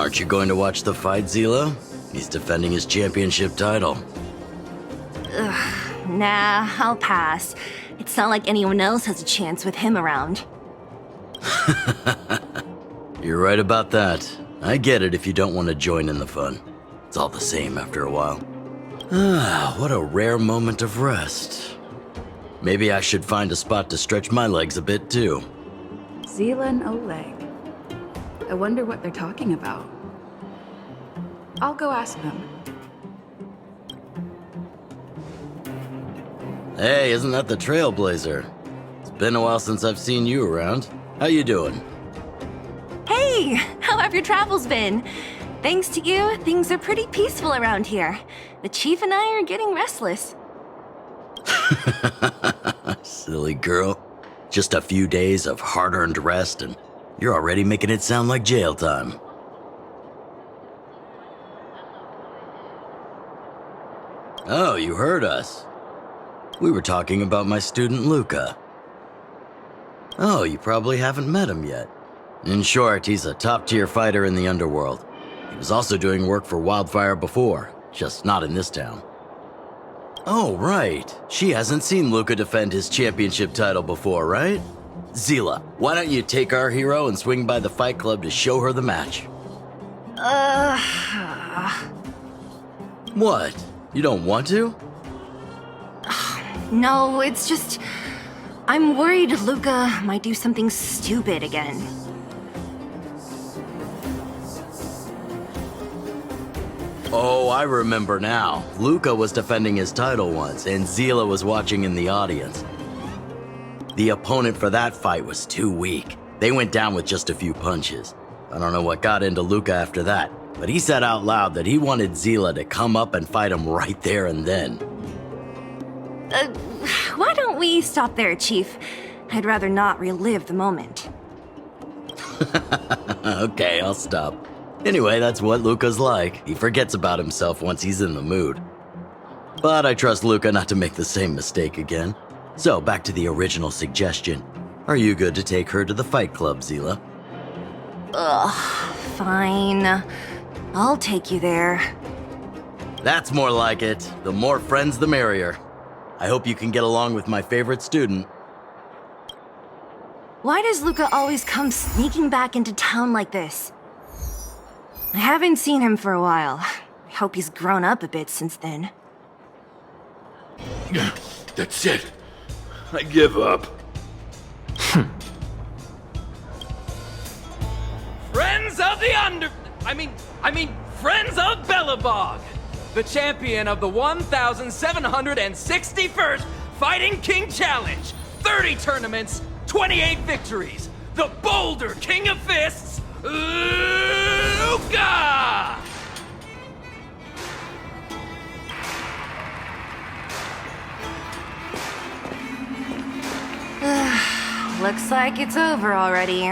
Aren't you going to watch the fight, Zila? He's defending his championship title. Nah, I'll pass. It's not like anyone else has a chance with him around. You're right about that. I get it if you don't want to join in the fun. It's all the same after a while. Ah, what a rare moment of rest. Maybe I should find a spot to stretch my legs a bit too. Zila and Oleg. I wonder what they're talking about. I'll go ask them. Hey, isn't that the Trailblazer? It's been a while since I've seen you around. How you doing? Hey, how have your travels been? Thanks to you, things are pretty peaceful around here. The chief and I are getting restless. Silly girl. Just a few days of hard-earned rest and you're already making it sound like jail time. Oh, you heard us. We were talking about my student Luka. Oh, you probably haven't met him yet. In short, he's a top-tier fighter in the underworld. He was also doing work for Wildfire before, just not in this town. Oh, right. She hasn't seen Luka defend his championship title before, right? Zila, why don't you take our hero and swing by the fight club to show her the match? What? You don't want to? No, it's just... I'm worried Luka might do something stupid again. Oh, I remember now. Luka was defending his title once, and Zila was watching in the audience. The opponent for that fight was too weak. They went down with just a few punches. I don't know what got into Luka after that, but he said out loud that he wanted Zila to come up and fight him right there and then. Why don't we stop there, Chief? I'd rather not relive the moment. Okay, I'll stop. Anyway, that's what Luka's like. He forgets about himself once he's in the mood. But I trust Luka not to make the same mistake again. So, back to the original suggestion. Are you good to take her to the fight club, Zila? Fine. I'll take you there. That's more like it. The more friends, the merrier. I hope you can get along with my favorite student. Why does Luka always come sneaking back into town like this? I haven't seen him for a while. I hope he's grown up a bit since then. That's it. I give up. Friends of the Friends of Bellabog, the champion of the 1,761st Fighting King Challenge, 30 tournaments, 28 victories, the Boulder King of Fists, Luka! Looks like it's over already.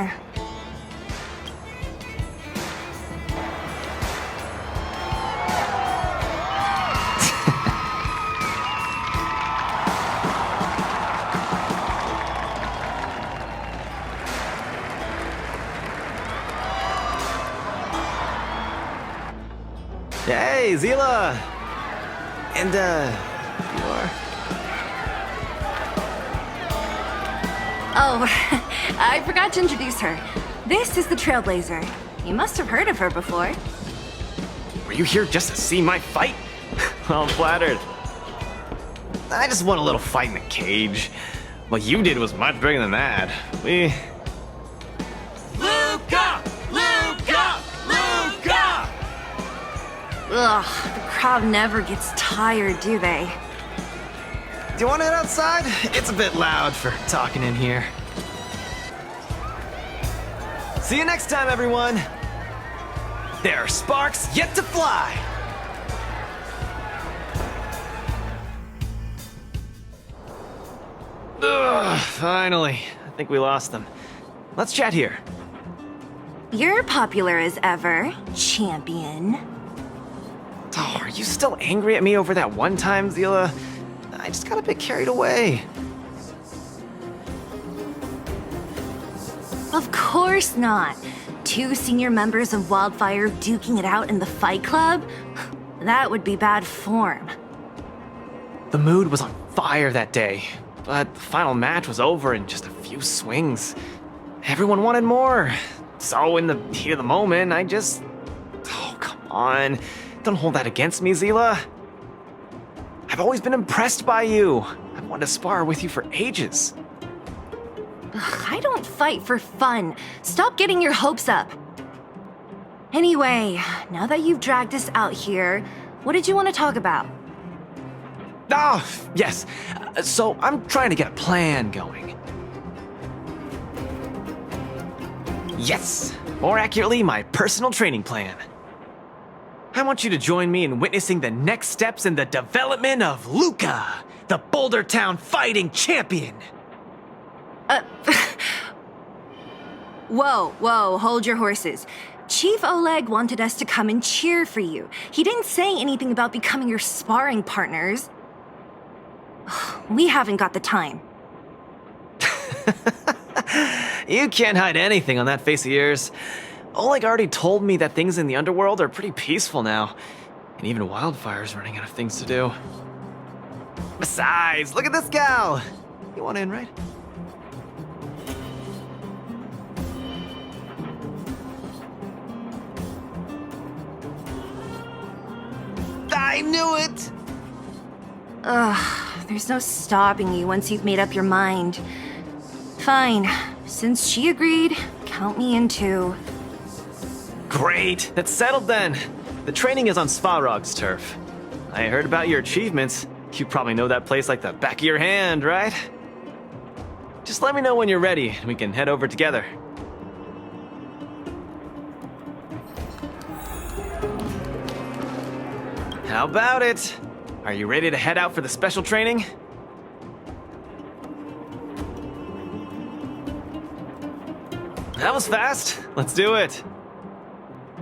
Hey, Zila! And, you are? Oh, I forgot to introduce her. This is the Trailblazer. You must have heard of her before. Were you here just to see my fight? Well, I'm flattered. I just want a little fight in the cage. What you did was much bigger than that. Luka! Luka! Luka! Ugh, the crowd never gets tired, do they? Do you want to head outside? It's a bit loud for talking in here. See you next time, everyone. There are sparks yet to fly. Ugh, finally. I think we lost them. Let's chat here. You're popular as ever, champion. Oh, are you still angry at me over that one time, Zila? I just got a bit carried away. Of course not. 2 senior members of Wildfire duking it out in the Fight Club? That would be bad form. The mood was on fire that day, but the final match was over in just a few swings. Everyone wanted more. So in the heat of the moment, I just... Oh, come on. Don't hold that against me, Zila. I've always been impressed by you. I've wanted to spar with you for ages. Ugh, I don't fight for fun. Stop getting your hopes up. Anyway, now that you've dragged us out here, what did you want to talk about? Oh, yes. So I'm trying to get a plan going. Yes. More accurately, my personal training plan. I want you to join me in witnessing the next steps in the development of Luka, the Boulder Town fighting champion. Whoa, hold your horses. Chief Oleg wanted us to come and cheer for you. He didn't say anything about becoming your sparring partners. We haven't got the time. You can't hide anything on that face of yours. Oleg already told me that things in the underworld are pretty peaceful now. And even Wildfire's running out of things to do. Besides, look at this gal! You want in, right? I knew it! Ugh, there's no stopping you once you've made up your mind. Fine, since she agreed, count me in too. Great, that's settled then. The training is on Svarog's turf. I heard about your achievements. You probably know that place like the back of your hand, right? Just let me know when you're ready and we can head over together. How about it? Are you ready to head out for the special training? That was fast. Let's do it.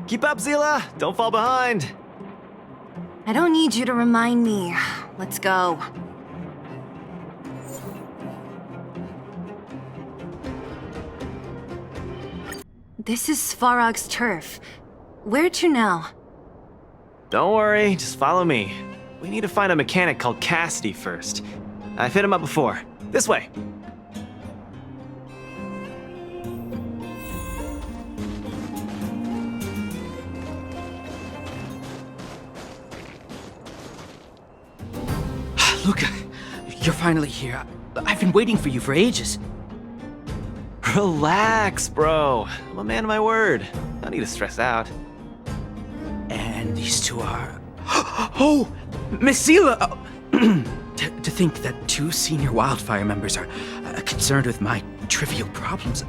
Keep up, Zila. Don't fall behind. I don't need you to remind me. Let's go. This is Svarog's turf. Where to now? Don't worry, just follow me. We need to find a mechanic called Cassidy first. I've hit him up before. This way. Luka, you're finally here. I've been waiting for you for ages. Relax, bro. I'm a man of my word. No need to stress out. And these two are... Oh! Miss Zila! to think that 2 senior Wildfire members are concerned with my trivial problems.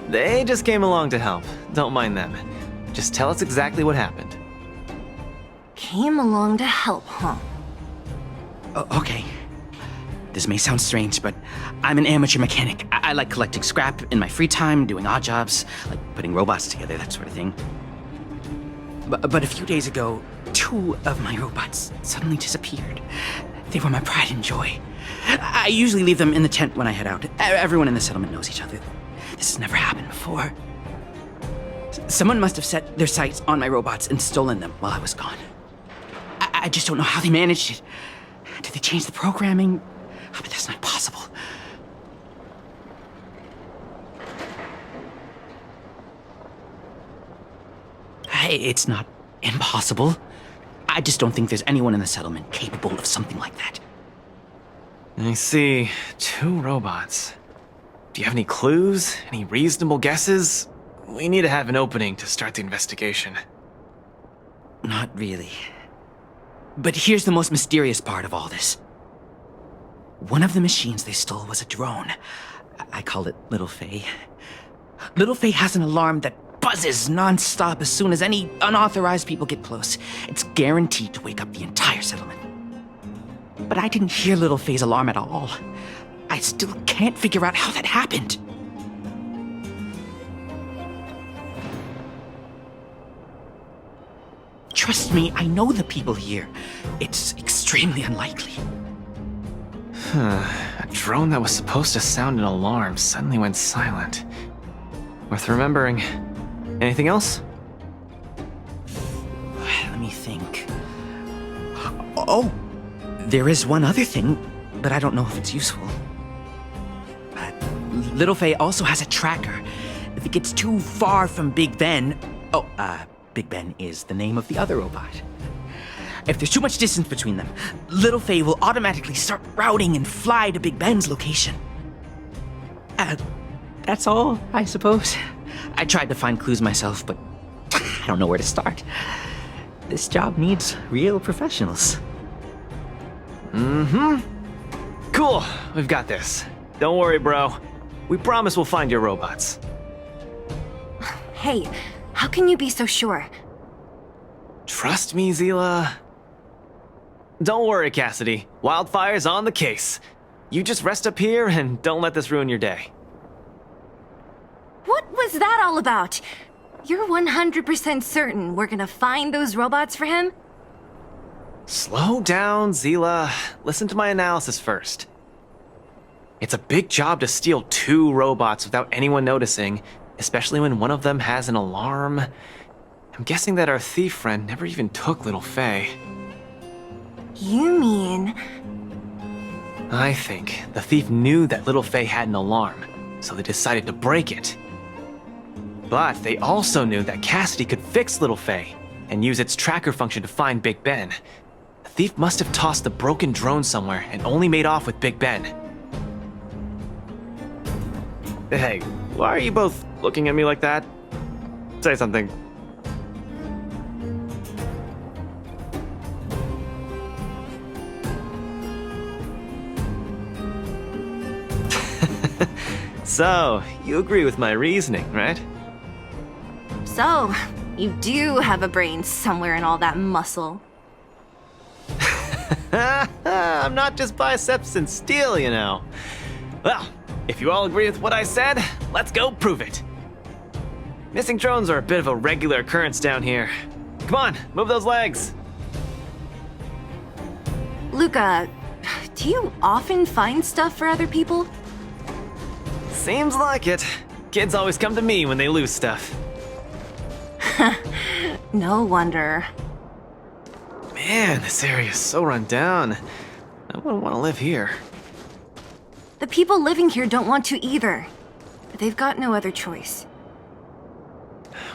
They just came along to help. Don't mind them. Just tell us exactly what happened. Came along to help, huh? Okay. This may sound strange, but I'm an amateur mechanic. I like collecting scrap in my free time, doing odd jobs, like putting robots together, that sort of thing. But a few days ago, 2 of my robots suddenly disappeared. They were my pride and joy. I usually leave them in the tent when I head out. Everyone in the settlement knows each other. This has never happened before. Someone must have set their sights on my robots and stolen them while I was gone. I just don't know how they managed it. Did they change the programming? Oh, but that's not possible. Hey, it's not impossible. I just don't think there's anyone in the settlement capable of something like that. I see. 2 robots. Do you have any clues? Any reasonable guesses? We need to have an opening to start the investigation. Not really. But here's the most mysterious part of all this. One of the machines they stole was a drone. I call it Little Faye. Little Faye has an alarm that buzzes non-stop as soon as any unauthorized people get close. It's guaranteed to wake up the entire settlement. But I didn't hear Little Faye's alarm at all. I still can't figure out how that happened. Trust me, I know the people here. It's extremely unlikely. A drone that was supposed to sound an alarm suddenly went silent. Worth remembering. Anything else? Let me think. Oh, there is one other thing, but I don't know if it's useful. Little Faye also has a tracker. If it gets too far from Big Ben... Big Ben is the name of the other robot. If there's too much distance between them, Little Faye will automatically start routing and fly to Big Ben's location. That's all, I suppose. I tried to find clues myself, but I don't know where to start. This job needs real professionals. Cool, we've got this. Don't worry, bro. We promise we'll find your robots. Hey, how can you be so sure? Trust me, Zila. Don't worry, Cassidy. Wildfire's on the case. You just rest up here and don't let this ruin your day. What was that all about? You're 100% certain we're gonna find those robots for him? Slow down, Zila. Listen to my analysis first. It's a big job to steal 2 robots without anyone noticing, especially when one of them has an alarm. I'm guessing that our thief friend never even took Little Faye. You mean... I think the thief knew that Little Faye had an alarm, so they decided to break it. But they also knew that Cassidy could fix Little Faye and use its tracker function to find Big Ben. The thief must have tossed the broken drone somewhere and only made off with Big Ben. Hey, why are you both looking at me like that? Say something. So, you agree with my reasoning, right? So, you do have a brain somewhere in all that muscle. I'm not just biceps and steel, you know. Well, if you all agree with what I said, let's go prove it. Missing drones are a bit of a regular occurrence down here. Come on, move those legs. Luka, do you often find stuff for other people? Seems like it. Kids always come to me when they lose stuff. No wonder. Man, this area is so run down. I wouldn't want to live here. The people living here don't want to either. But they've got no other choice.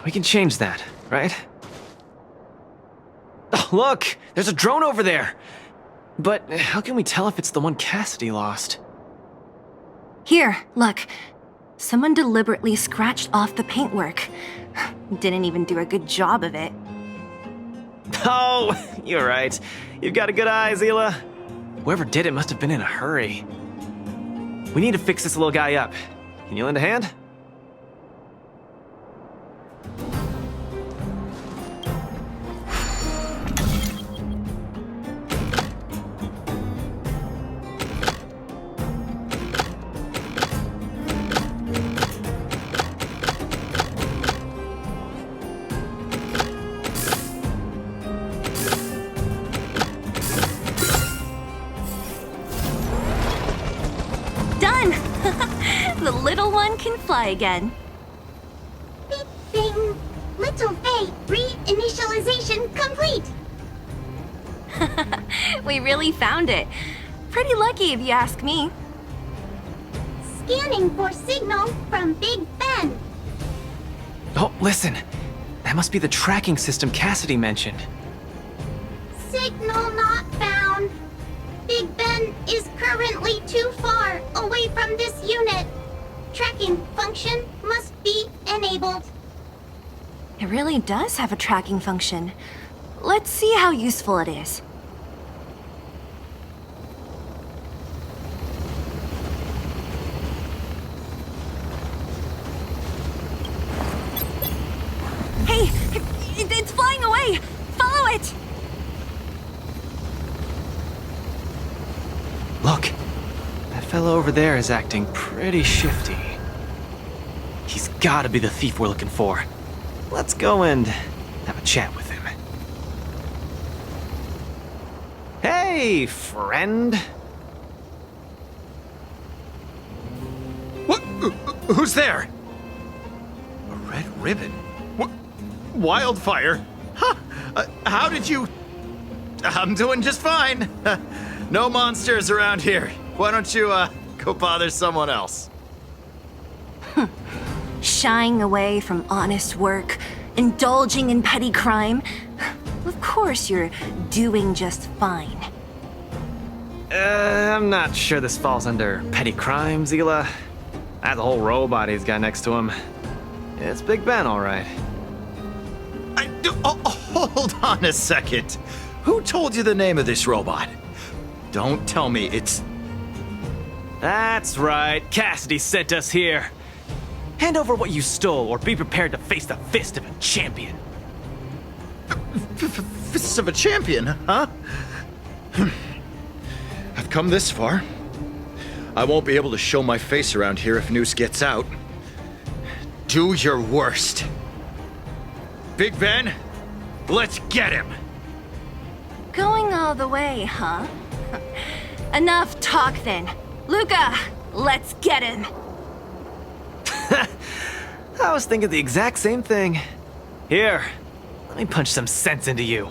We can change that, right? Oh, look! There's a drone over there! But how can we tell if it's the one Cassidy lost? Here, look. Someone deliberately scratched off the paintwork. Didn't even do a good job of it. Oh, you're right. You've got a good eye, Zila. Whoever did it must have been in a hurry. We need to fix this little guy up. Can you lend a hand? Done! The little one can fly again. Big Bing! Little Faye, reinitialization complete! We really found it. Pretty lucky if you ask me. Scanning for signal from Big Ben. Oh, listen. That must be the tracking system Cassidy mentioned. Signal not found. Big Ben is currently too far away from this unit. Tracking function must be enabled. It really does have a tracking function. Let's see how useful it is. Hey! It's flying away! Follow it! Look, that fellow over there is acting pretty shifty. He's gotta be the thief we're looking for. Let's go and have a chat with him. Hey, friend. What? Who's there? A red ribbon? Wildfire? Huh? How did you... I'm doing just fine. No monsters around here. Why don't you, go bother someone else? Shying away from honest work, indulging in petty crime. Of course you're doing just fine. I'm not sure this falls under petty crime, Zila. That whole robot he's got next to him. It's Big Ben, all right. Hold on a second. Who told you the name of this robot? Don't tell me it's... That's right. Cassidy sent us here. Hand over what you stole, or be prepared to face the fist of a champion. Fists of a champion, huh? I've come this far. I won't be able to show my face around here if news gets out. Do your worst. Big Ben, let's get him. Going all the way, huh? Enough talk then. Luka, let's get him. I was thinking the exact same thing. Here, let me punch some sense into you.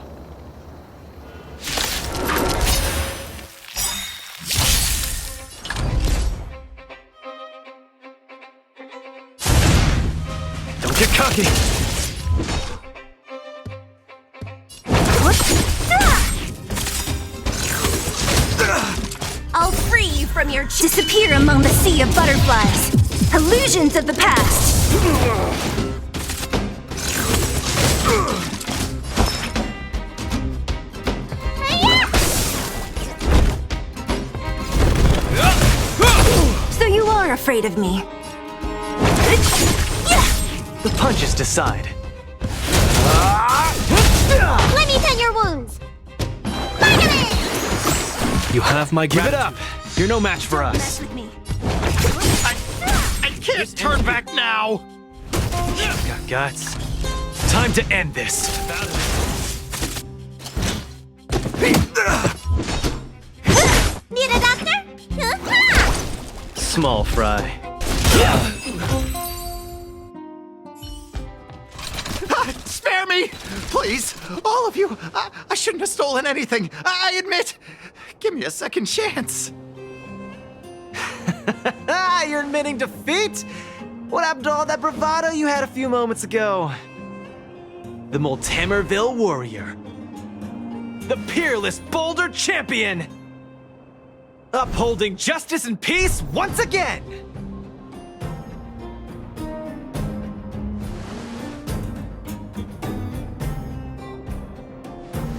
Don't get cocky. I'll free you from your disappear among the sea of butterflies. Illusions of the past. So you are afraid of me. The punches decide. Let me tend your wounds. Finally! You have my Give it up. You're no match for Mess us. with me. I can't turn back now. Got guts. Time to end this. Need a doctor? Small fry. Spare me! Please, all of you. I shouldn't have stolen anything. I admit. Give me a second chance. You're admitting defeat? What happened to all that bravado you had a few moments ago? The Multamerville Warrior. The peerless Boulder Champion. Upholding justice and peace once again.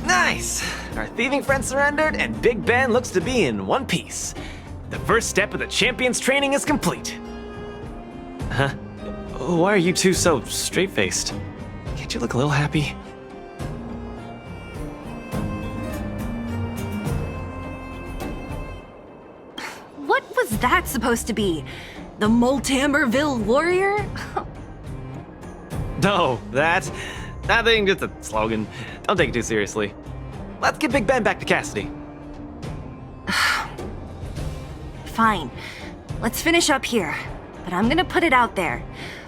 Nice! Our thieving friend surrendered, and Big Ben looks to be in one piece. The first step of the champion's training is complete. Huh? Why are you two so straight-faced? Can't you look a little happy? What was that supposed to be? The Multamerville Warrior? No, that's nothing, just a slogan. Don't take it too seriously. Let's get Big Ben back to Cassidy. Fine. Let's finish up here. But I'm gonna put it out there.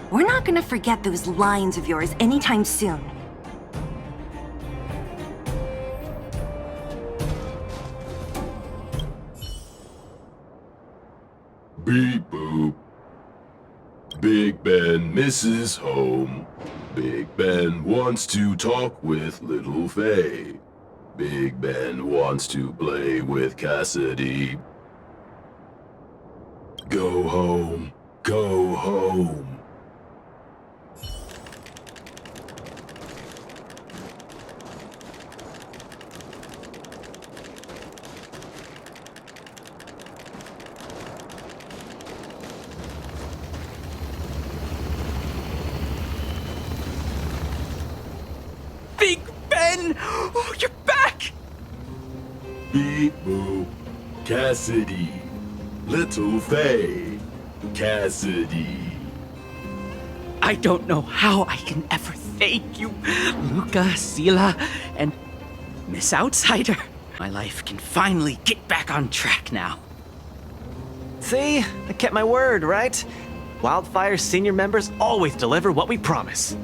We're not gonna forget those lines of yours anytime soon. Beep boop. Big Ben misses home. Big Ben wants to talk with Little Faye. Big Ben wants to play with Cassidy. Go home. Go home. Big Ben! Oh, you're back! Beep boop. Cassidy. Little Faye. Cassidy. I don't know how I can ever thank you, Luka, Sila, and Miss Outsider. My life can finally get back on track now. See? I kept my word, right? Wildfire's senior members always deliver what we promise.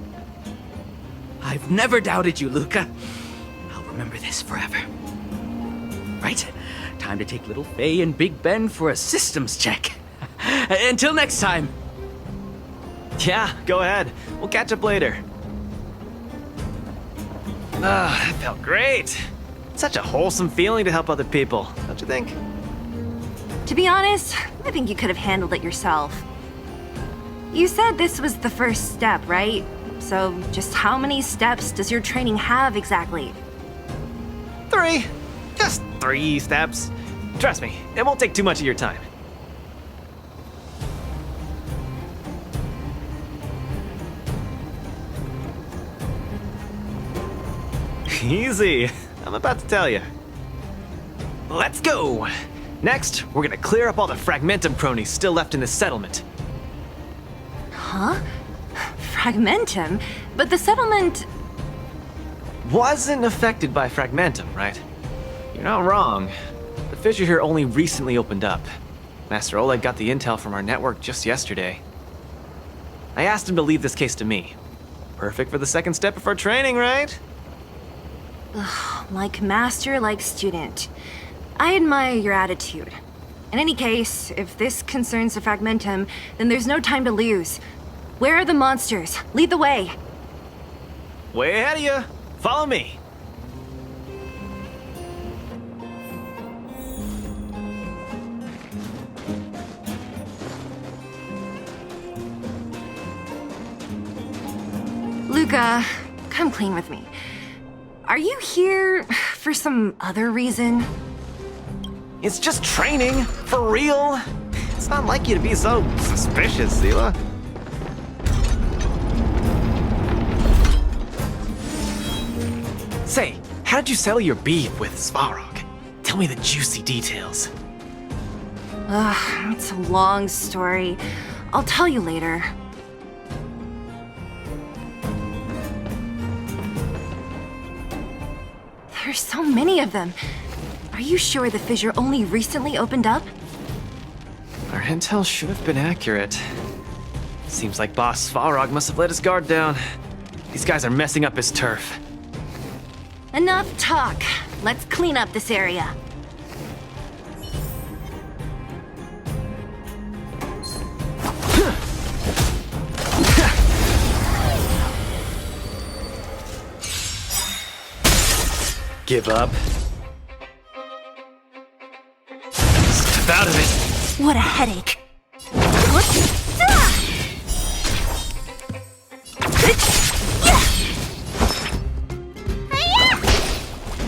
I've never doubted you, Luka. I'll remember this forever. Right, time to take little Faye and Big Ben for a systems check. Until next time. Yeah, go ahead. We'll catch up later. That felt great. Such a wholesome feeling to help other people, don't you think? To be honest, I think you could have handled it yourself. You said this was the first step, right? So just how many steps does your training have exactly? 3. Just 3 steps. Trust me, it won't take too much of your time. Easy. I'm about to tell you. Let's go! Next, we're gonna clear up all the Fragmentum cronies still left in this settlement. Huh? Fragmentum? But the settlement... Wasn't affected by Fragmentum, right? You're not wrong. The fissure here only recently opened up. Master Oleg got the intel from our network just yesterday. I asked him to leave this case to me. Perfect for the second step of our training, right? Like master, like student. I admire your attitude. In any case, if this concerns the Fragmentum, then there's no time to lose. Where are the monsters? Lead the way. Way ahead of you. Follow me. Luka, come clean with me. Are you here for some other reason? It's just training, for real. It's not like you to be so suspicious, Zila. Say, how did you settle your beef with Svarog? Tell me the juicy details. It's a long story. I'll tell you later. There's so many of them. Are you sure the fissure only recently opened up? Our intel should have been accurate. Seems like Boss Svarog must have let his guard down. These guys are messing up his turf. Enough talk. Let's clean up this area. Give up. Step out of it. What a headache.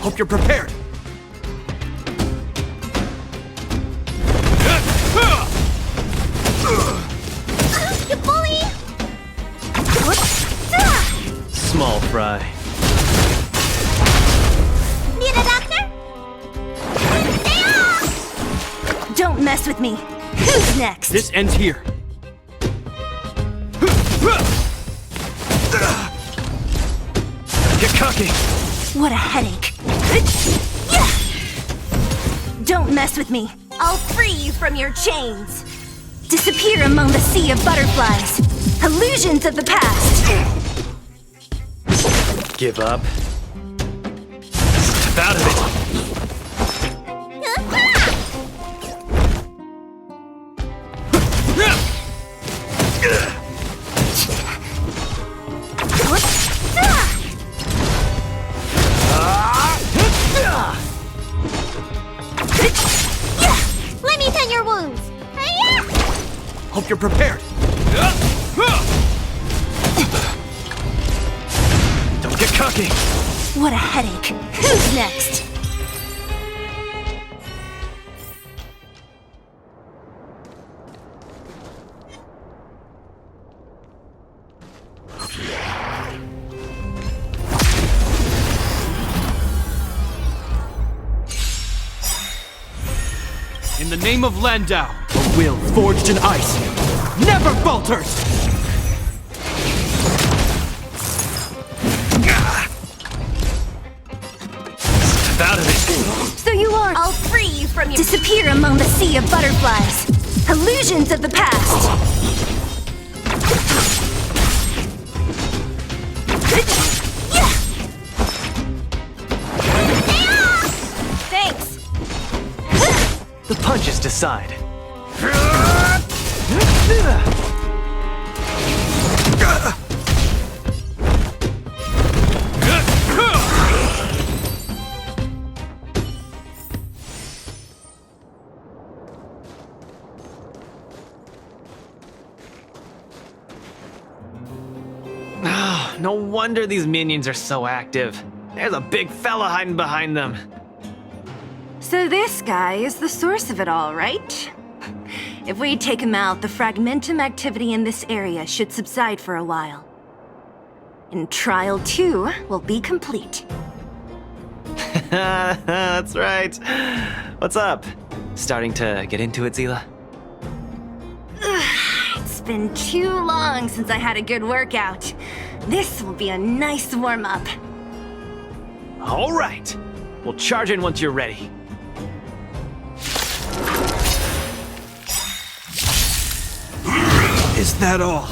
Hope you're prepared. You bully! Small fry. Need a doctor? Stay off! Don't mess with me. Who's next? This ends here. Get cocky. What a headache. Don't mess with me. I'll free you from your chains. Disappear among the sea of butterflies. Illusions of the past. Give up. Step out of it. Let me tend your wounds. Hope you're prepared. Don't get cocky. What a headache. Who's next? In the name of Landau, a will forged in ice never falters! Step out of it. So you are. I'll free you from your. Disappear among the sea of butterflies. Illusions of the past. punches decide. No wonder these minions are so active. There's a big fella hiding behind them. So this guy is the source of it all, right? If we take him out, the fragmentum activity in this area should subside for a while. And Trial 2 will be complete. That's right. What's up? Starting to get into it, Zila? It's been too long since I had a good workout. This will be a nice warm-up. All right. We'll charge in once you're ready. Is that all?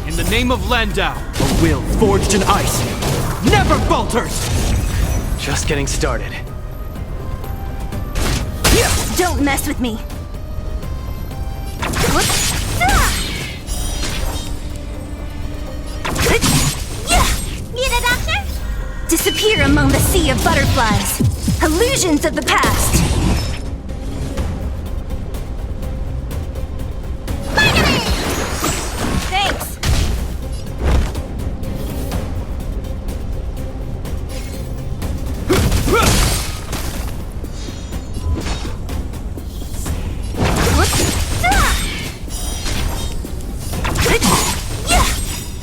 In the name of Landau, a will forged in ice never falters! Just getting started. Don't mess with me. Need a doctor? Disappear among the sea of butterflies. Illusions of the past. Thanks.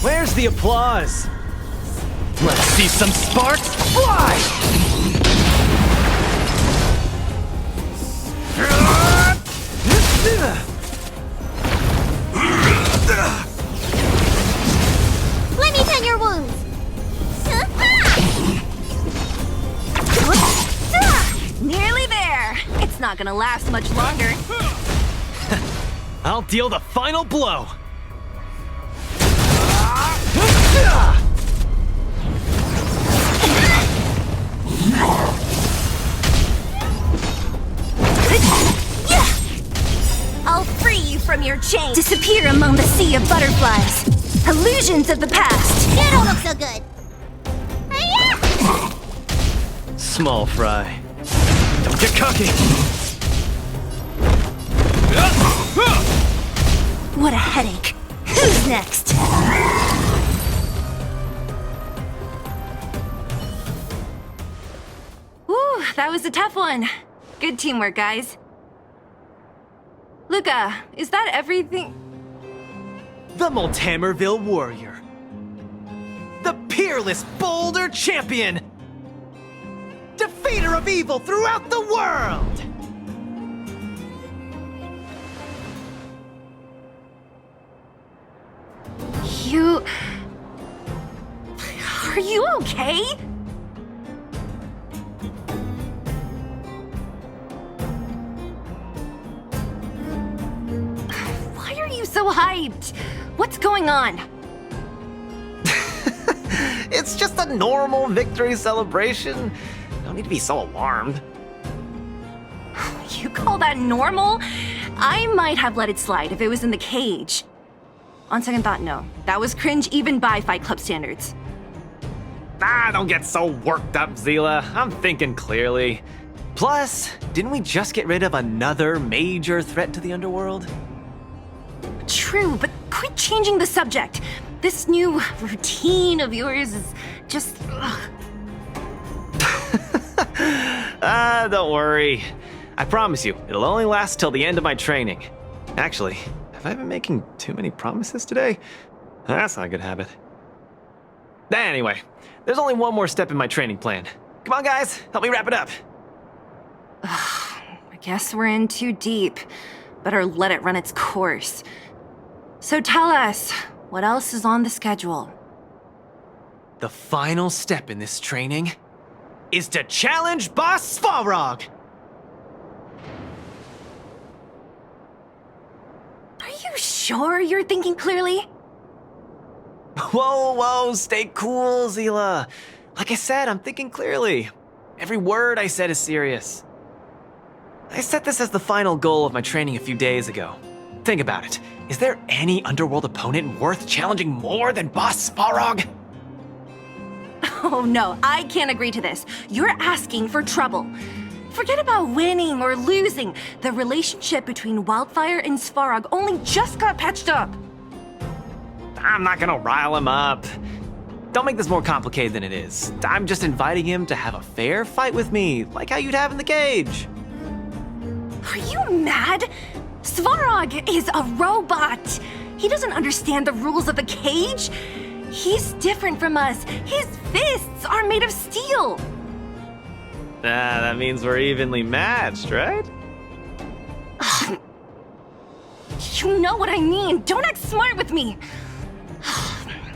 Where's the applause? Let's see some sparks fly! Let me tend your wounds. Nearly there. It's not gonna last much longer. I'll deal the final blow. I'll free you from your chains. Disappear among the sea of butterflies. Illusions of the past. You don't look so good. Small fry. Don't get cocky. What a headache. Who's next? Ooh, that was a tough one. Good teamwork, guys. Luka, is that everything? The Multamerville Warrior. The peerless Boulder Champion. Defeater of evil throughout the world. You... Are you okay? Why are you so hyped? What's going on? It's just a normal victory celebration. Don't need to be so alarmed. You call that normal? I might have let it slide if it was in the cage. On second thought, no. That was cringe even by Fight Club standards. Don't get so worked up, Zila. I'm thinking clearly. Plus, didn't we just get rid of another major threat to the underworld? True, but quit changing the subject. This new routine of yours is just... Don't worry. I promise you, it'll only last till the end of my training. Actually, have I been making too many promises today? That's not a good habit. Anyway, there's only one more step in my training plan. Come on, guys, help me wrap it up. I guess we're in too deep. Better let it run its course. So tell us, what else is on the schedule? The final step in this training is to challenge Boss Svarog! Are you sure you're thinking clearly? Whoa, stay cool, Zila. Like I said, I'm thinking clearly. Every word I said is serious. I set this as the final goal of my training a few days ago. Think about it. Is there any underworld opponent worth challenging more than Boss Svarog? Oh no, I can't agree to this. You're asking for trouble. Forget about winning or losing. The relationship between Wildfire and Svarog only just got patched up. I'm not gonna rile him up. Don't make this more complicated than it is. I'm just inviting him to have a fair fight with me, like how you'd have in the cage. Are you mad? Svarog is a robot. He doesn't understand the rules of a cage. He's different from us. His fists are made of steel. That means we're evenly matched, right? You know what I mean. Don't act smart with me.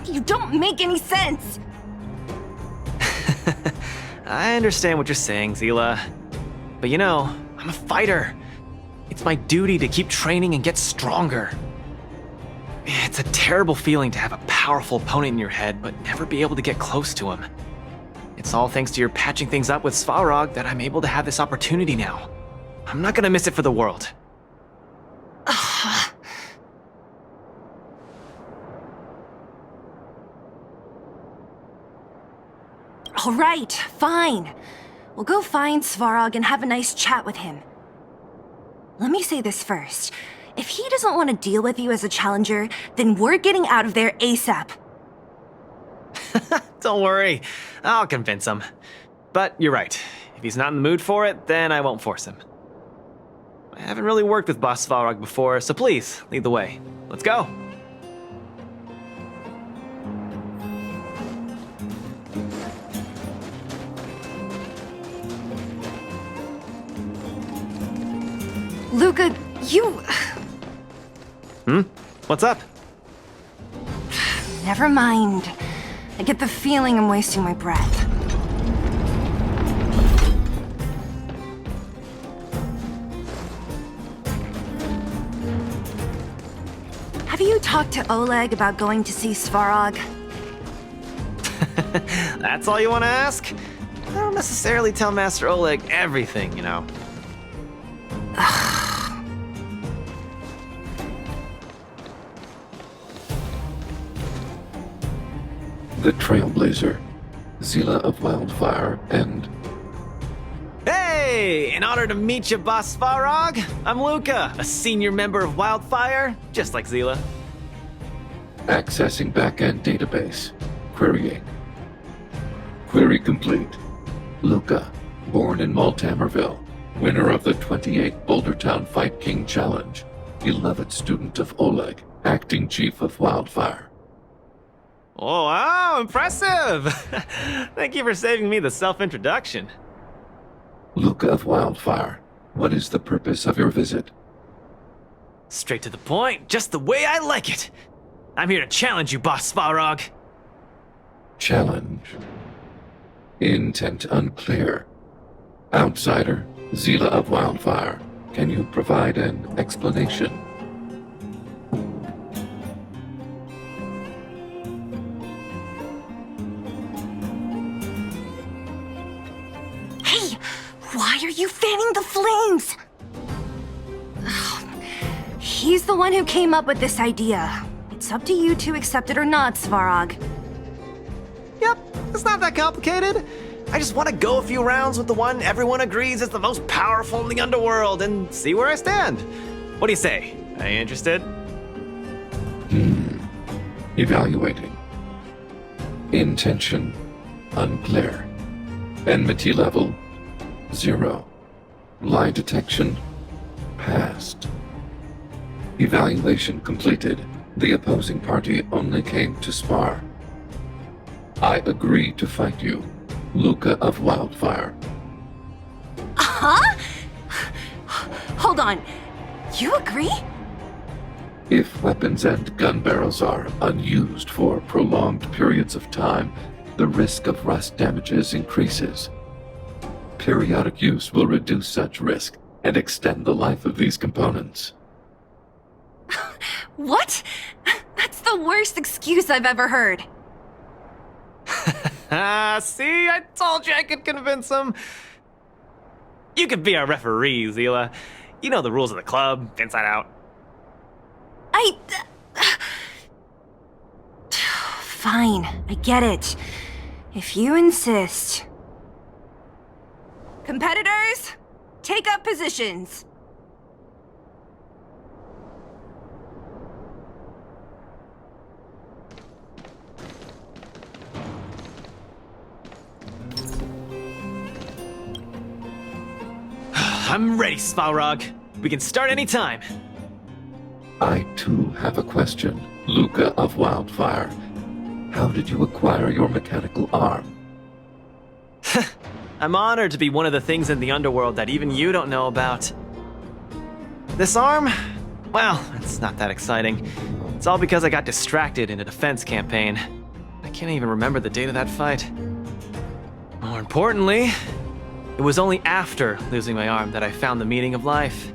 You don't make any sense. I understand what you're saying, Zila. But you know, I'm a fighter. It's my duty to keep training and get stronger. It's a terrible feeling to have a powerful opponent in your head, but never be able to get close to him. It's all thanks to your patching things up with Svarog that I'm able to have this opportunity now. I'm not gonna miss it for the world. All right, fine. We'll go find Svarog and have a nice chat with him. Let me say this first. If he doesn't want to deal with you as a challenger, then we're getting out of there ASAP. Don't worry, I'll convince him. But you're right. If he's not in the mood for it, then I won't force him. I haven't really worked with Boss Svarog before, so please, lead the way. Let's go. Luka, you... What's up? Never mind. I get the feeling I'm wasting my breath. Have you talked to Oleg about going to see Svarog? That's all you want to ask? I don't necessarily tell Master Oleg everything, you know. The Trailblazer, Zila of Wildfire, and... Hey! In honor to meet you, Boss Svarog, I'm Luka, a senior member of Wildfire, just like Zila. Accessing backend database. Querying. Query complete. Luka, born in Maltamerville, winner of the 28th Bouldertown Fight King Challenge, 11th student of Oleg, acting chief of Wildfire. Oh, wow, impressive! Thank you for saving me the self-introduction. Luka of Wildfire, what is the purpose of your visit? Straight to the point, just the way I like it. I'm here to challenge you, Boss Svarog. Challenge. Intent unclear. Outsider, Zila of Wildfire, can you provide an explanation? Hey, why are you fanning the flames? He's the one who came up with this idea. It's up to you to accept it or not, Svarog. Yep, it's not that complicated. I just want to go a few rounds with the one everyone agrees is the most powerful in the underworld and see where I stand. What do you say? Are you interested? Evaluating. Intention unclear. Enmity level 0. Lie detection passed. Evaluation completed. The opposing party only came to spar. I agree to fight you, Luka of Wildfire. Huh? Hold on. You agree? If weapons and gun barrels are unused for prolonged periods of time, the risk of rust damages increases. Periodic use will reduce such risk and extend the life of these components. What? That's the worst excuse I've ever heard. See, I told you I could convince him. You could be our referee, Zila. You know the rules of the club, inside out. Fine, I get it. If you insist. Competitors, take up positions. I'm ready, Svarog. We can start anytime. I too have a question. Luka of Wildfire. How did you acquire your mechanical arm? I'm honored to be one of the things in the underworld that even you don't know about. This arm? Well, it's not that exciting. It's all because I got distracted in a defense campaign. I can't even remember the date of that fight. More importantly, it was only after losing my arm that I found the meaning of life.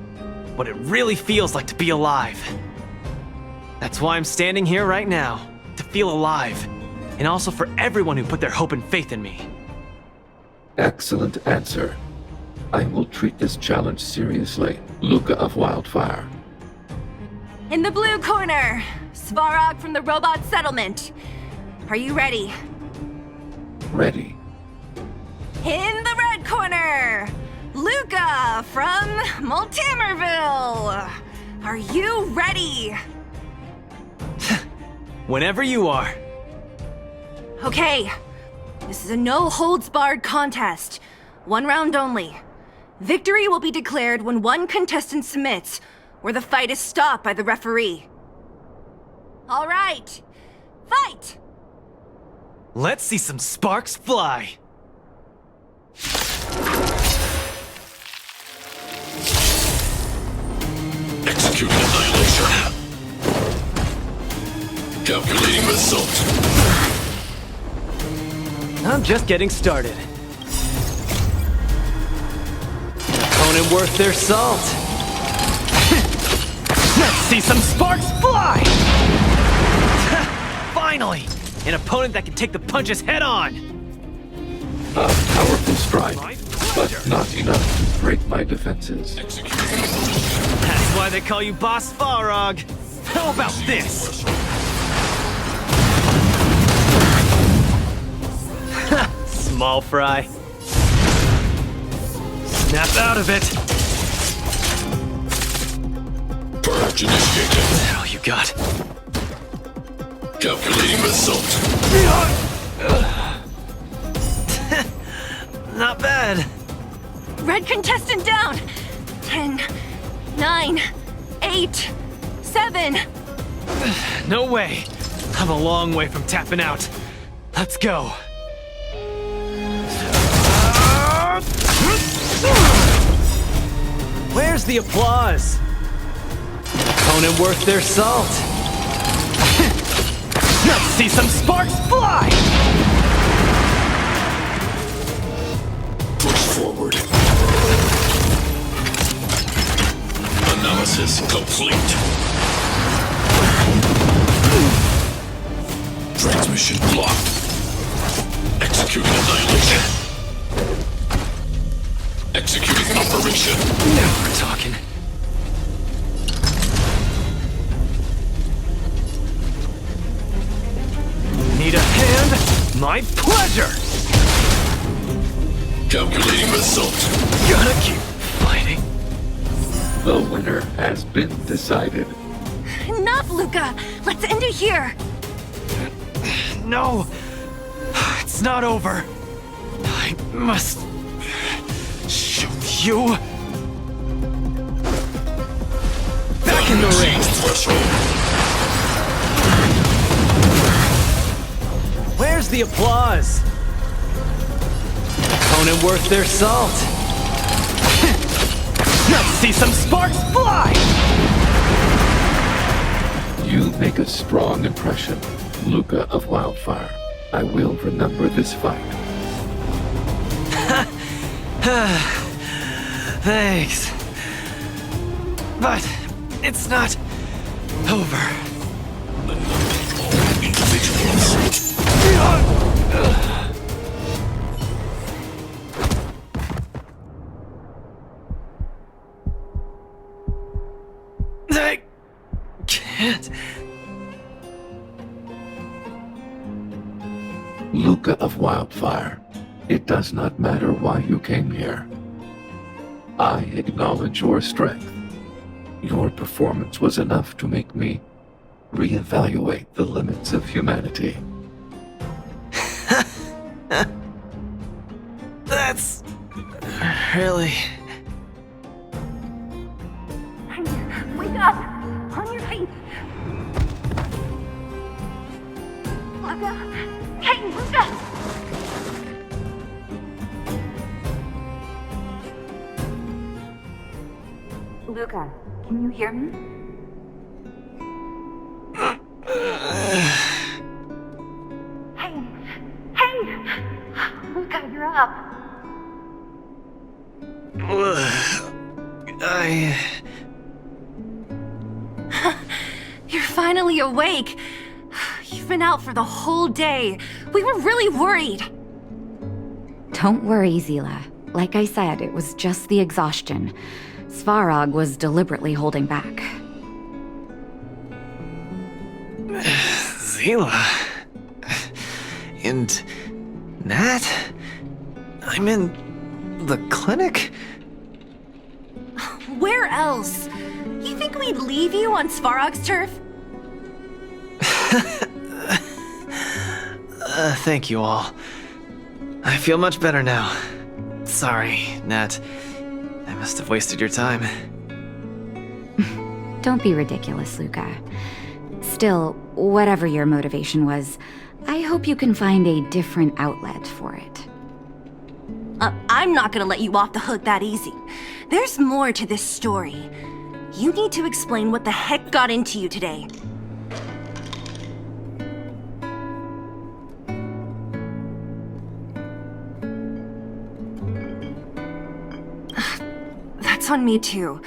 What it really feels like to be alive. That's why I'm standing here right now, to feel alive. And also for everyone who put their hope and faith in me. Excellent answer. I will treat this challenge seriously. Luka of Wildfire. In the blue corner, Svarog from the robot settlement. Are you ready? Ready. In the red corner, Luka from Multimerville. Are you ready? Whenever you are. Okay, this is a no-holds-barred contest. 1 round only. Victory will be declared when one contestant submits, or the fight is stopped by the referee. All right, fight! Let's see some sparks fly. Executing annihilation. Calculating result. I'm just getting started. Opponent worth their salt. Let's see some sparks fly! Finally! An opponent that can take the punches head on! A powerful strike, but not enough to break my defenses. That's why they call you Boss Farog. How about this? Small fry. Snap out of it. Purge initiated. What the hell you got? Calculating result. Not bad. Red contestant down! 10, 9, 8, 7. No way. I'm a long way from tapping out. Let's go. Where's the applause? Opponent worth their salt. Let's see some sparks fly! Push forward. Analysis complete. Transmission blocked. Executing annihilation. Executing operation. Now we're talking. Need a hand? My pleasure! Calculating result. Gotta keep fighting. The winner has been decided. Enough, Luka! Let's end it here! No! It's not over. I must show you. Back in the ring. Where's the applause? Opponent worth their salt. Let's see some sparks fly! You make a strong impression, Luka of Wildfire. I will remember this fight. Thanks. But it's not over. I can't. Luka of Wildfire, it does not matter why you came here. I acknowledge your strength. Your performance was enough to make me reevaluate the limits of humanity. That's really... Wake up! On your feet! Luka! Hey, Luka! Luka, can you hear me? Hey! Luka, you're up! You're finally awake! You've been out for the whole day. We were really worried. Don't worry, Zila. Like I said, it was just the exhaustion. Svarog was deliberately holding back. Zila... And... Nat? I'm in... the clinic? Where else? You think we'd leave you on Svarog's turf? Thank you all. I feel much better now. Sorry, Nat. I must have wasted your time. Don't be ridiculous, Luka. Still, whatever your motivation was, I hope you can find a different outlet for it. I'm not gonna let you off the hook that easy. There's more to this story. You need to explain what the heck got into you today. That's on me too.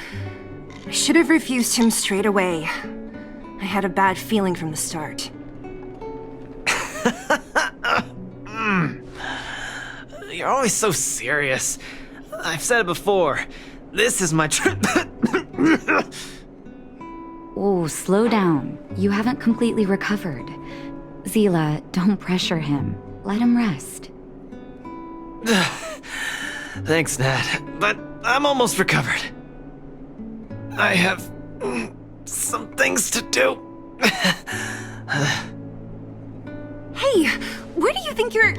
I should have refused him straight away. I had a bad feeling from the start. You're always so serious. I've said it before. This is my trip. Oh, slow down. You haven't completely recovered. Zila, don't pressure him. Let him rest. Thanks, Nat, but I'm almost recovered. I have some things to do. Hey, where do you think you're...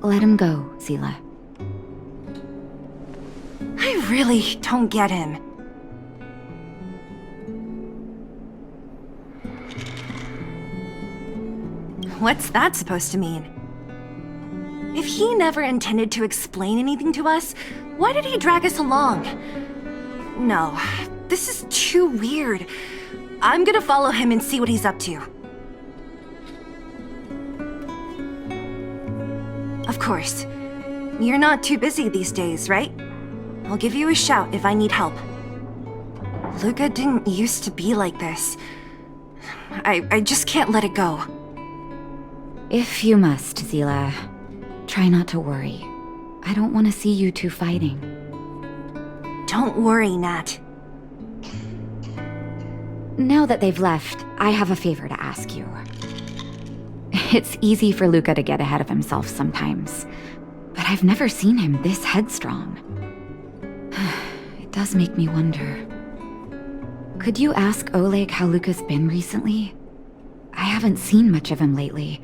Let him go, Zila. I really don't get him. What's that supposed to mean? If he never intended to explain anything to us, why did he drag us along? No, this is too weird. I'm gonna follow him and see what he's up to. Of course. You're not too busy these days, right? I'll give you a shout if I need help. Luka didn't used to be like this. I just can't let it go. If you must, Zila, try not to worry. I don't want to see you two fighting. Don't worry, Nat. Now that they've left, I have a favor to ask you. It's easy for Luka to get ahead of himself sometimes, but I've never seen him this headstrong. It does make me wonder. Could you ask Oleg how Luka's been recently? I haven't seen much of him lately.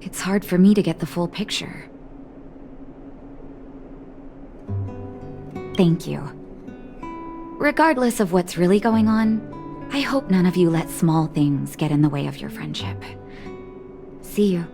It's hard for me to get the full picture. Thank you. Regardless of what's really going on, I hope none of you let small things get in the way of your friendship. See you.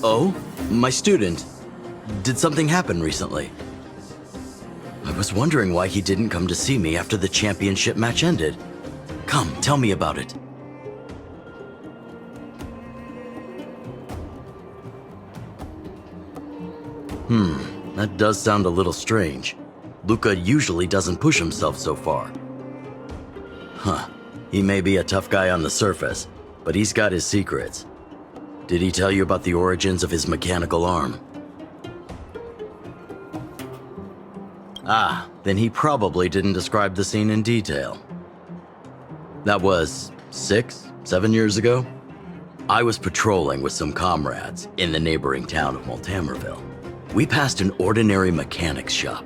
Oh, my student. Did something happen recently? I was wondering why he didn't come to see me after the championship match ended. Come, tell me about it. That does sound a little strange. Luka usually doesn't push himself so far. Huh. He may be a tough guy on the surface, but he's got his secrets. Did he tell you about the origins of his mechanical arm? Ah, then he probably didn't describe the scene in detail. That was 6, 7 years ago? I was patrolling with some comrades in the neighboring town of Multamerville. We passed an ordinary mechanic's shop.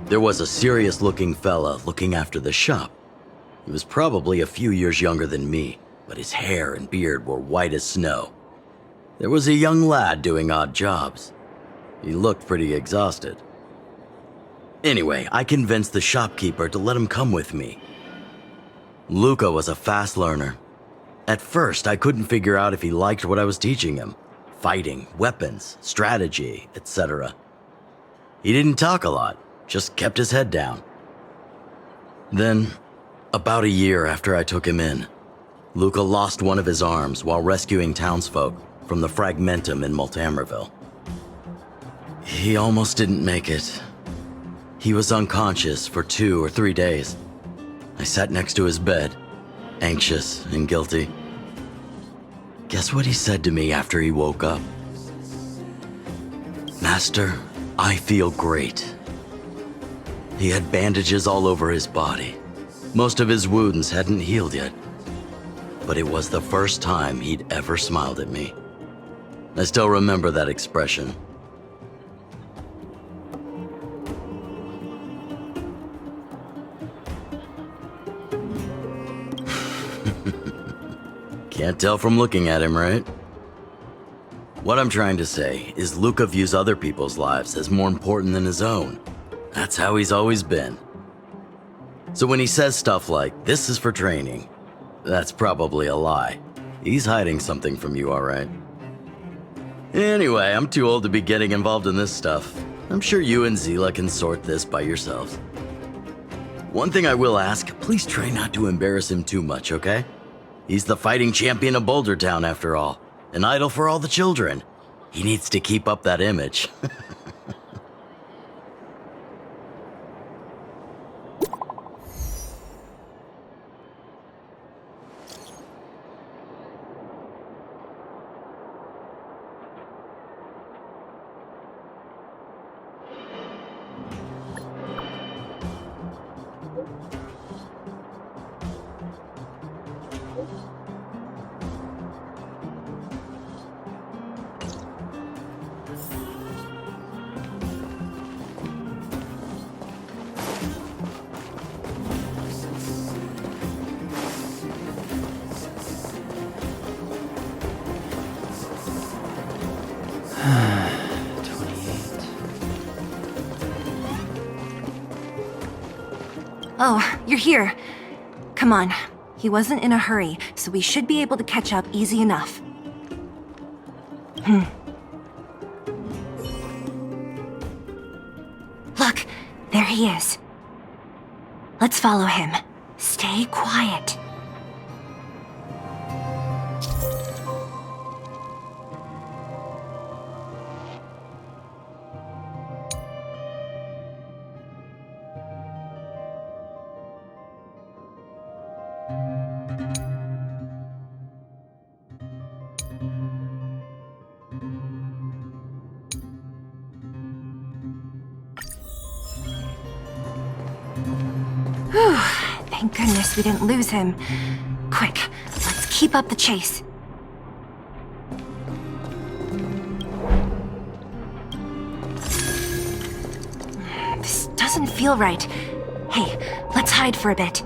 There was a serious-looking fella looking after the shop. He was probably a few years younger than me, but his hair and beard were white as snow. There was a young lad doing odd jobs. He looked pretty exhausted. Anyway, I convinced the shopkeeper to let him come with me. Luka was a fast learner. At first, I couldn't figure out if he liked what I was teaching him. Fighting, weapons, strategy, etc. He didn't talk a lot, just kept his head down. Then, about a year after I took him in, Luka lost one of his arms while rescuing townsfolk from the Fragmentum in Multamerville. He almost didn't make it. He was unconscious for 2 or 3 days. I sat next to his bed, anxious and guilty. Guess what he said to me after he woke up? "Master, I feel great." He had bandages all over his body. Most of his wounds hadn't healed yet. But it was the first time he'd ever smiled at me. I still remember that expression. Can't tell from looking at him, right? What I'm trying to say is Luka views other people's lives as more important than his own. That's how he's always been. So when he says stuff like, "This is for training," that's probably a lie. He's hiding something from you, alright? Anyway, I'm too old to be getting involved in this stuff. I'm sure you and Zila can sort this by yourselves. One thing I will ask, please try not to embarrass him too much, okay? He's the fighting champion of Boulder Town, after all. An idol for all the children. He needs to keep up that image. Oh, you're here. Come on. He wasn't in a hurry, so we should be able to catch up easy enough. Look, there he is. Let's follow him. Stay quiet. Whew, thank goodness we didn't lose him. Quick, let's keep up the chase. This doesn't feel right. Hey, let's hide for a bit.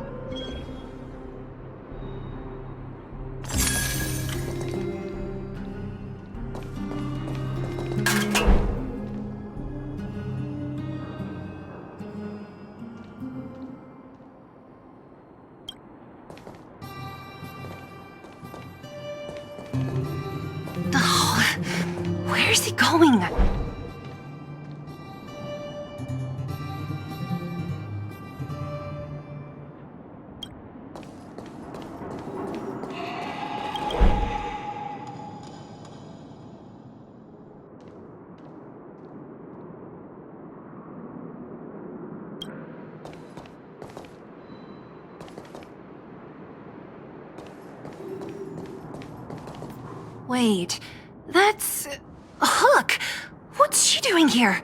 Where's he going? Wait, that's... Hook! What's she doing here?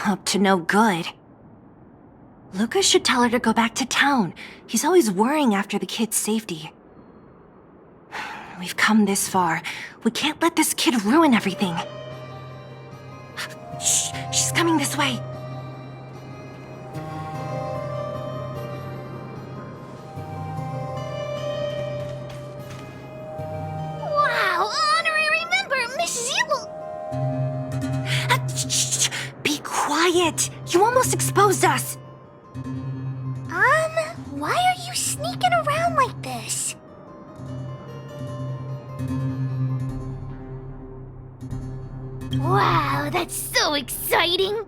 Up to no good. Luka should tell her to go back to town. He's always worrying after the kid's safety. We've come this far. We can't let this kid ruin everything. Shh, she's coming this way. Wow, honorary member, Mrs. Yule. Shh, be quiet. You almost exposed us. Why are you sneaking around like this? Wow, that's so exciting!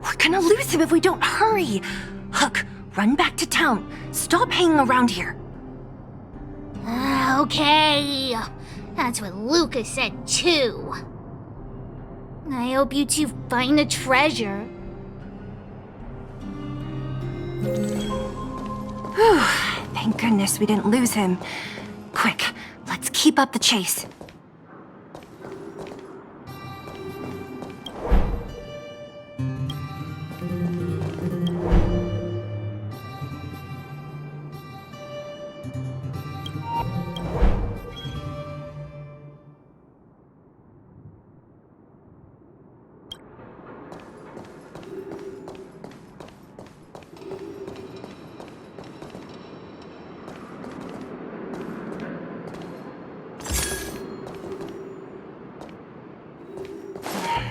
We're gonna lose him if we don't hurry. Hook, run back to town. Stop hanging around here. Okay. That's what Luka said too. I hope you two find the treasure. Whew, thank goodness we didn't lose him. Quick, let's keep up the chase.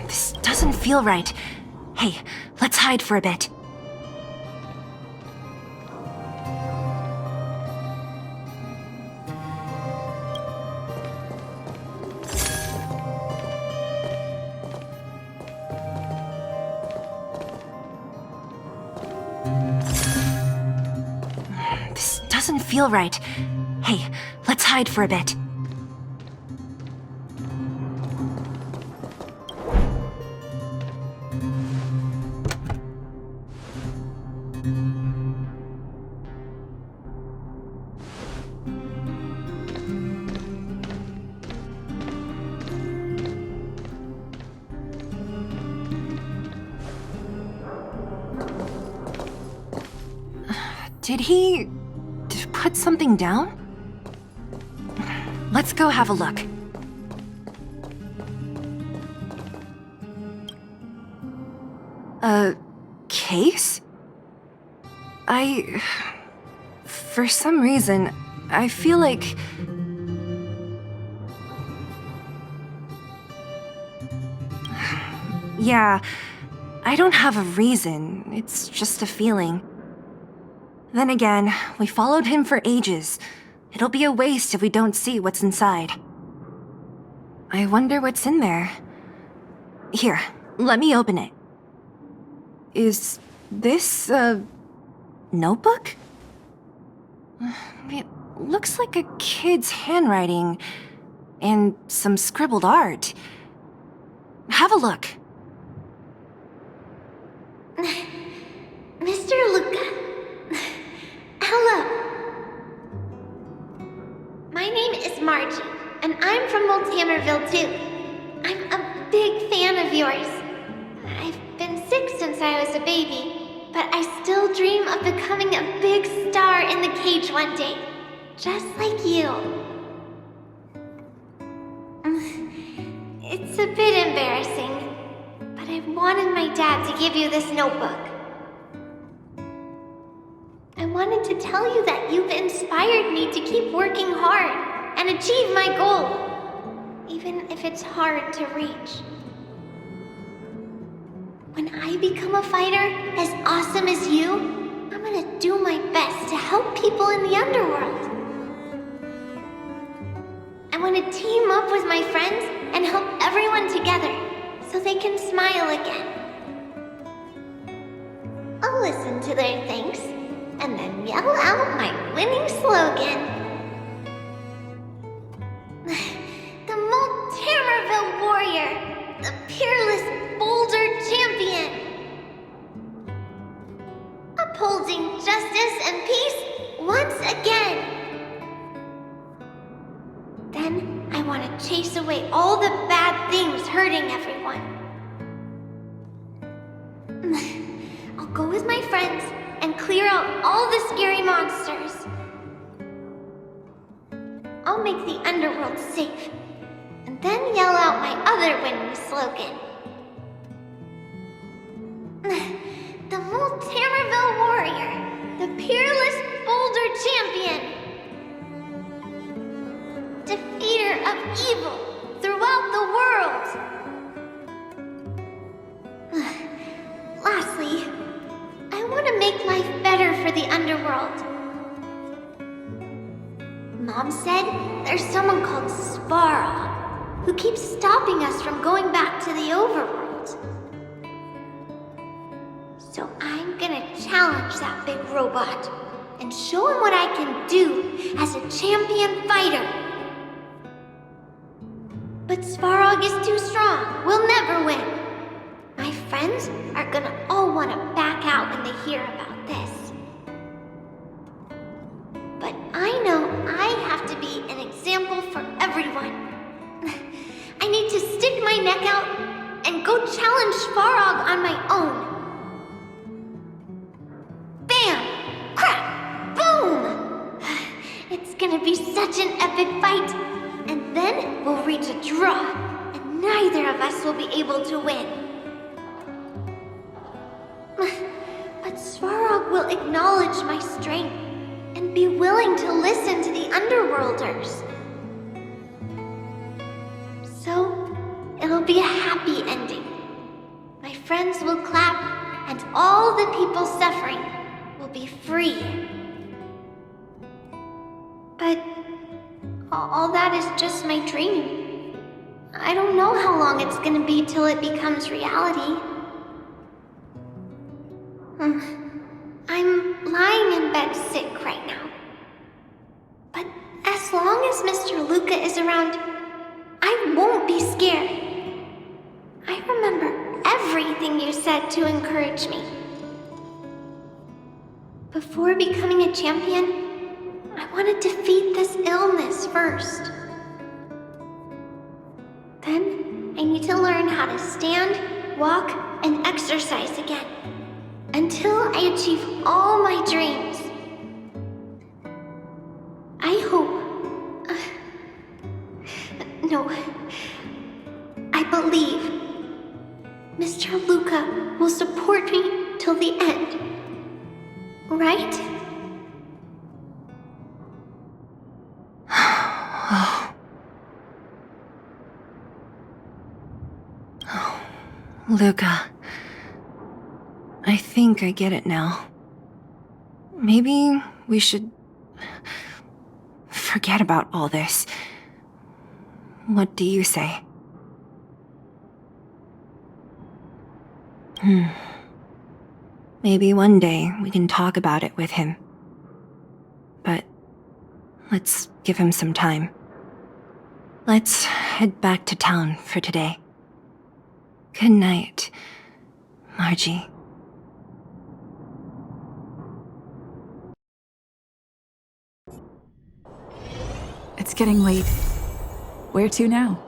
This doesn't feel right. Hey, let's hide for a bit. This doesn't feel right. Hey, let's hide for a bit. Did he put something down? Let's go have a look. A case? For some reason, I feel like... Yeah, I don't have a reason. It's just a feeling. Then again, we followed him for ages. It'll be a waste if we don't see what's inside. I wonder what's in there. Here, let me open it. Is this a notebook? It looks like a kid's handwriting and some scribbled art. Have a look. Mr. Luka. Hello. My name is Margie, and I'm from Multamerville too. I'm a big fan of yours. I've been sick since I was a baby, but I still dream of becoming a big star in the cage one day, just like you. It's a bit embarrassing, but I wanted my dad to give you this notebook. I wanted to tell you that you've inspired me to keep working hard and achieve my goal, even if it's hard to reach. When I become a fighter as awesome as you, I'm gonna do my best to help people in the underworld. I want to team up with my friends and help everyone together so they can smile again. I'll listen to their thanks and then yell out my winning slogan. The Multamerville Warrior, the peerless Boulder Champion. Upholding justice and peace then I want to chase away all the bad things hurting everyone. I'll go with my friends and clear out all the scary monsters. I'll make the underworld safe, and then yell out my other winning slogan. The Multamerville Warrior, the peerless boulder champion, defeater of evil throughout the world. Lastly, I want to make life better for the underworld. Mom said there's someone called Svarog who keeps stopping us from going back to the overworld. So I'm gonna challenge that big robot and show him what I can do as a champion fighter. But Svarog is too strong. We'll never win. My friends are gonna all want to back out when they hear about this. But I know I have to be an example for everyone. I need to stick my neck out and go challenge Svarog on my own. Bam! Crack! Boom! It's gonna be such an epic fight. And then we'll reach a draw, and neither of us will be able to win. But Svarog will acknowledge my strength and be willing to listen to the Underworlders. So, it'll be a happy ending. My friends will clap, and all the people suffering will be free. But all that is just my dream. I don't know how long it's gonna be till it becomes reality. I'm lying in bed sick right now. But as long as Mr. Luka is around, I won't be scared. I remember everything you said to encourage me. Before becoming a champion, I want to defeat this illness first. Then, I need to learn how to stand, walk, and exercise again. Until I achieve all my dreams. I hope... no. I believe Mr. Luka will support me till the end. Right? Luka. I think I get it now. Maybe we should forget about all this. What do you say? Maybe one day we can talk about it with him. But let's give him some time. Let's head back to town for today. Good night, Margie. It's getting late. Where to now?